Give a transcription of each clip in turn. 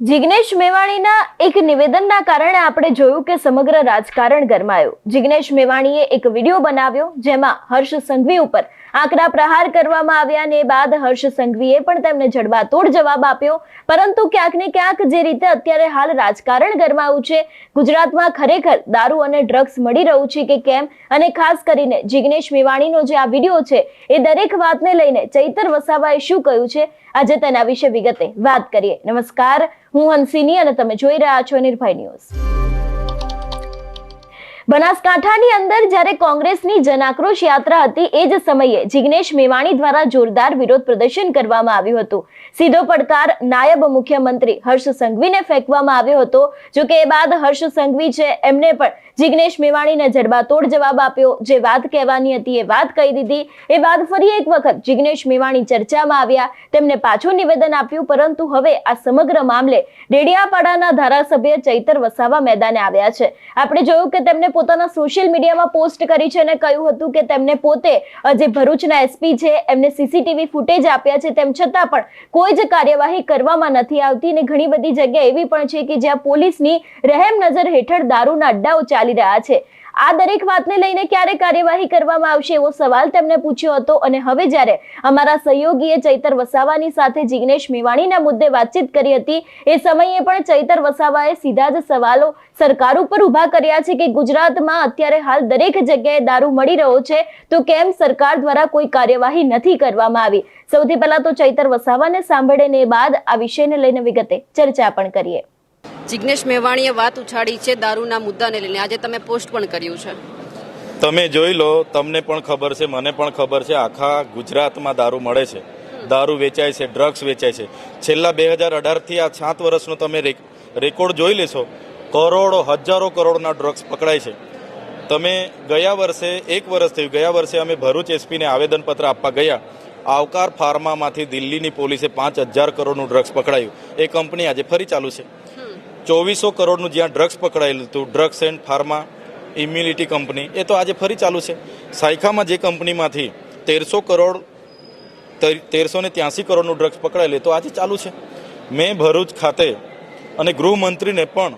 જિગ્નેશ મેવાણીના એક નિવેદનના કારણે આપણે જોયું કે સમગ્ર રાજકારણ ગરમાયું। જિગ્નેશ મેવાણીએ એક વિડીયો બનાવ્યો જેમાં હર્ષ સંઘવી ઉપર આકરા પ્રહાર કરવામાં આવ્યા ને બાદ હર્ષ સંઘવીએ પણ તેમને જડબાતોડ જવાબ આપ્યો। પરંતુ ક્યાંક ને ક્યાંક જે રીતે અત્યારે હાલ રાજકારણ ગરમાયું છે, ગુજરાતમાં ખરેખર દારૂ અને ડ્રગ્સ મળી રહ્યું છે કે કેમ, અને ખાસ કરીને જિગ્નેશ મેવાણીનો જે આ વિડીયો છે એ દરેક વાતને લઈને ચૈતર વસાવાએ શું કહ્યું છે, આજે તેના વિશે વિગતે વાત કરીએ। નમસ્કાર, હું હંસિની અને તમે જોઈ રહ્યા છો નિર્ભય ન્યૂઝ। બનાસકાંઠાની અંદર જ્યારે કોંગ્રેસની જનાક્રોશ યાત્રા હતી એ જ સમયે જિગ્નેશ મેવાણી દ્વારા જોરદાર વિરોધ પ્રદર્શન કરવામાં આવ્યું હતું। સીધો પડકાર નાયબ મુખ્યમંત્રી હર્ષ સંઘવીને ફેંકવામાં આવ્યો હતો। જો કે એ બાદ હર્ષ સંઘવી છે એમને પણ જિગ્નેશ મેવાણીને જડબાતોડ જવાબ આપ્યો। જે વાત કહેવાની હતી એ વાત કહી દીધી। એ બાદ ફરી એક વખત જિગ્નેશ મેવાણી ચર્ચામાં આવ્યા, તેમને પાછું નિવેદન આપ્યું। પરંતુ હવે આ સમગ્ર મામલે ડેડિયાપાડાના ધારાસભ્ય ચૈતર વસાવા મેદાને આવ્યા છે। આપણે જોયું કે તેમને પોતાના સોશિયલ મીડિયામાં પોસ્ટ કરી છે અને કહ્યું હતું કે તેમને પોતે જે ભરૂચના એસપી છે એમને સીસીટીવી ફૂટેજ આપ્યા છે, તેમ છતાં પણ કોઈ જ કાર્યવાહી કરવામાં નથી આવતી અને ઘણી બધી જગ્યા એવી પણ છે કે જ્યાં પોલીસની રહેમ નજર હેઠળ દારૂના અડ્ડાઓ ચાલી રહ્યા છે। આ દરેક વાતને લઈને ક્યારે કાર્યવાહી કરવામાં આવશે એવો સવાલ તેમને પૂછ્યો હતો। અને હવે જ્યારે અમારા સહયોગીએ ચૈતર વસાવાની સાથે જિગ્નેશ મેવાણીના મુદ્દે વાતચીત કરી હતી એ સમયે પણ ચૈતર વસાવાએ સીધા જ સવાલો સરકાર ઉપર ઉભા કર્યા છે કે ગુજરાતમાં અત્યારે હાલ દરેક જગ્યાએ દારૂ મળી રહ્યો છે તો કેમ સરકાર દ્વારા કોઈ કાર્યવાહી નથી કરવામાં આવી। સૌથી પહેલા તો ચૈતર વસાવાને સાંભળીને બાદ આ વિષયને લઈને વિગતે ચર્ચા પણ કરીએ। જિગ્નેશ મેવાણીએ વાત ઉછાળી છે દારૂના મુદ્દાને લઈને, આજે તમે પોસ્ટ પણ કર્યું છે। તમે જોઈ લો, તમને પણ ખબર છે, મને પણ ખબર છે, આખા ગુજરાતમાં દારૂ મળે છે, દારૂ વેચાય છે, ડ્રગ્સ વેચાય છે। છેલ્લા 2018થી આ 7 વર્ષનો તમે રેકોર્ડ જોઈ લેશો, કરોડો હજારો કરોડના ડ્રગ્સ પકડાય છે। તમે ગયા વર્ષે 1 વર્ષ થયું, ગયા વર્ષે અમે ભરૂચ એસપીને આવેદનપત્ર આપવા ગયા, આવકાર ફાર્મામાંથી દિલ્હીની પોલીસે 5000 કરોડનું ડ્રગ્સ પકડાયું। એ કંપની આજે ફરી ચાલુ છે। 2400 કરોડનું જ્યાં ડ્રગ્સ પકડાયેલું હતું, drugs and pharma immunity company, એ તો આજે ફરી ચાલુ છે। સાયખામાં જે કંપનીમાંથી 1383 કરોડનું ડ્રગ્સ પકડાયેલું તો આજે ચાલુ છે। મેં ભરૂચ ખાતે અને ગૃહમંત્રીને પણ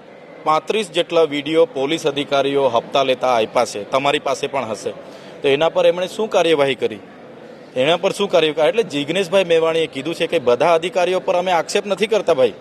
35 જેટલા વિડીયો પોલીસ અધિકારીઓ હપ્તા લેતા આપ્યા છે, તમારી પાસે પણ હશે। તો એના પર એમણે શું કાર્યવાહી કરી, એના પર શું કાર્યવાહી? એટલે જિગ્નેશભાઈ મેવાણીએ કીધું છે કે બધા અધિકારીઓ પર અમે આક્ષેપ નથી કરતા ભાઈ,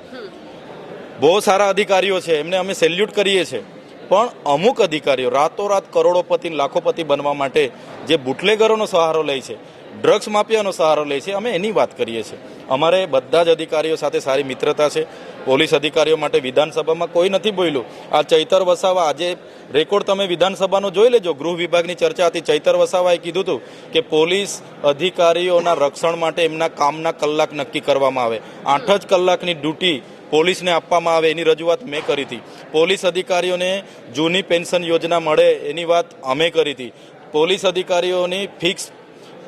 બહુ સારા અધિકારીઓ છે, એમને અમે સેલ્યુટ કરીએ છીએ, પણ અમુક અધિકારીઓ રાતોરાત કરોડોપતિ લાખોપતિ બનવા માટે જે બુટલેગરોનો સહારો લે છે, ડ્રગ્સ માફિયાનો સહારો લે છે, અમે એની વાત કરીએ છીએ। અમારે બધા જ અધિકારીઓ સાથે સારી મિત્રતા છે। પોલીસ અધિકારીઓ માટે વિધાનસભામાં કોઈ નથી બોલ્યું। આ ચૈતર વસાવા, આજે રેકોર્ડ તમે વિધાનસભાનો જોઈ લેજો, ગૃહ વિભાગની ચર્ચા હતી, ચૈતર વસાવાએ કીધું હતું કે પોલીસ અધિકારીઓના રક્ષણ માટે એમના કામના કલાક નક્કી કરવામાં આવે, 8 જ કલાકની ડ્યુટી પોલીસને આપવામાં આવે, એની રજૂઆત મેં કરી હતી। પોલીસ અધિકારીઓને જૂની પેન્શન યોજના મળે એની વાત અમે કરી હતી। પોલીસ અધિકારીઓની ફિક્સ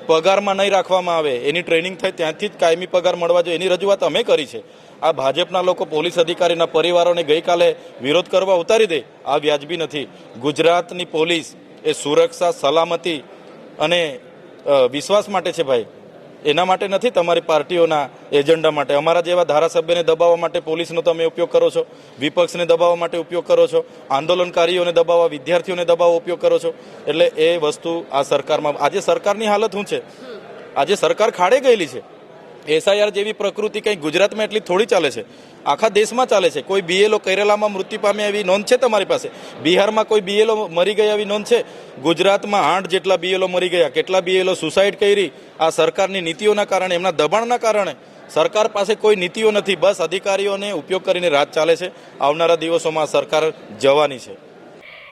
પગારમાં નહીં રાખવામાં આવે, એની ટ્રેનિંગ થાય ત્યાંથી જ કાયમી પગાર મળવા જોઈએ, એની રજૂઆત અમે કરી છે। આ ભાજપના લોકો પોલીસ અધિકારીના પરિવારોને ગઈકાલે વિરોધ કરવા ઉતારી દે, આ વ્યાજબી નથી। ગુજરાતની પોલીસ એ સુરક્ષા, સલામતી અને વિશ્વાસ માટે છે ભાઈ, એના માટે નથી તમારી પાર્ટીઓના એજન્ડા માટે। અમારા જેવા ધારાસભ્યને દબાવવા માટે પોલીસનો તમે ઉપયોગ કરો છો, વિપક્ષને દબાવવા માટે ઉપયોગ કરો છો, આંદોલનકારીઓને દબાવવા, વિદ્યાર્થીઓને દબાવવા ઉપયોગ કરો છો। એટલે એ વસ્તુ આ સરકારમાં, આજે સરકારની હાલત શું છે, આજે સરકાર ખાડે ગયેલી છે। એસઆઈઆર જેવી પ્રકૃતિ કંઈ ગુજરાતમાં એટલી થોડી ચાલે છે, આખા દેશમાં ચાલે છે। કોઈ બીએલઓ કેરેલામાં મૃત્યુ પામ્યા એવી નોંધ છે તમારી પાસે? બિહારમાં કોઈ બીએલઓ મરી ગયા એવી નોંધ છે? ગુજરાતમાં 8 જેટલા બીએલઓ મરી ગયા, કેટલા બીએલઓ સુસાઇડ કરી આ સરકારની નીતિઓના કારણે, એમના દબાણના કારણે। સરકાર પાસે કોઈ નીતિઓ નથી, બસ અધિકારીઓને ઉપયોગ કરીને રાજ ચાલે છે। આવનારા દિવસોમાં સરકાર જવાની છે।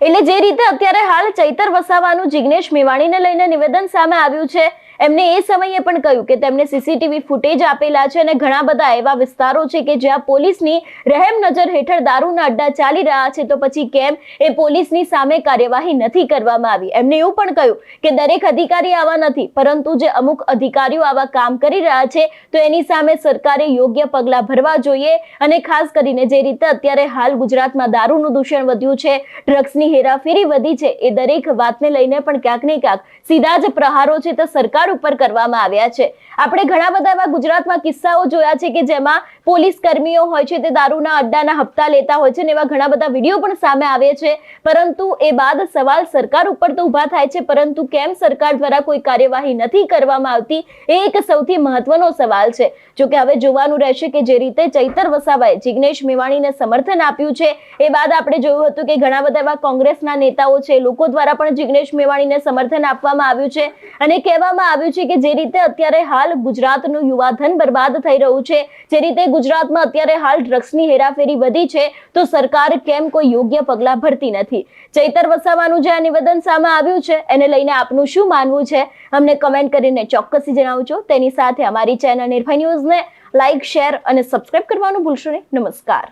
એટલે જે રીતે અત્યારે હાલ ચૈતર વસાવાનું જિગ્નેશ મેવાણીને લઈને નિવેદન સામે આવ્યું છે, એમને એ સમયે પણ કહ્યું કે તેમને સીસીટીવી ફૂટેજ આપેલા છે અને ઘણા બધા એવા વિસ્તારો છે કે જ્યાં પોલીસની રહેમ નજર હેઠળ દારૂના અડ્ડા ચાલી રહ્યા છે, તો પછી કેમ એ પોલીસની સામે કાર્યવાહી નથી કરવામાં આવી। એમને એવું પણ કહ્યું કે દરેક અધિકારી આવા નથી, પરંતુ જે અમુક અધિકારીઓ આવા કામ કરી રહ્યા છે તો એની સામે સરકારે યોગ્ય પગલાં ભરવા જોઈએ। અને ખાસ કરીને જે રીતે અત્યારે હાલ ગુજરાતમાં દારૂનું દૂષણ વધ્યું છે, ડ્રગ્સની હેરાફેરી વધી છે, એ દરેક વાતને લઈને પણ ક્યાંક ને ક્યાંક સીધા જ પ્રહારો છે તો સરકાર સરકાર ઉપર કરવામાં આવ્યા છે. આપણે ઘણા બધા એવા ગુજરાતમાં કિસ્સાઓ જોયા છે કે જેમાં પોલીસ કર્મીઓ હોય છે તે દારૂના અડ્ડાના હપ્તા લેતા હોય છે ને એવા ઘણા બધા વિડીયો પણ સામે આવે છે. પરંતુ એ બાદ સવાલ સરકાર ઉપર તો ઊભા થાય છે, પરંતુ કેમ સરકાર દ્વારા કોઈ કાર્યવાહી નથી કરવામાં આવતી એ એક સૌથી મહત્વનો સવાલ છે. જો કે હવે જોવાનું રહેશે કે જે રીતે ચૈતર વસાવાએ જિગ્નેશ મેવાણીને સમર્થન આપ્યું છે એ બાદ આપણે જોયું હતું કે ઘણા બધા એવા કોંગ્રેસના નેતાઓ છે, લોકો દ્વારા પણ જિગ્નેશ મેવાણીને સમર્થન આપવામાં આવ્યું છે અને કહેવામાં આવ્યું છે કે જે રીતે અત્યારે હાલ ગુજરાતનું યુવાધન બરબાદ થઈ રહ્યું છે, જે રીતે ગુજરાતમાં અત્યારે હાલ ડ્રગ્સની હેરાફેરી વધી છે, તો સરકાર કેમ કોઈ યોગ્ય પગલાં ભરતી નથી. ચૈતર વસાવાનું જે આ નિવેદન સામે આવ્યું છે એને લઈને આપનું શું માનવું છે અમને કમેન્ટ કરીને ચોક્કસથી જણાવજો. તેની સાથે અમારી ચેનલ નિર્ભય ન્યૂઝને લાઇક, શેર અને સબસ્ક્રાઇબ કરવાનું ભૂલશો નહીં. નમસ્કાર.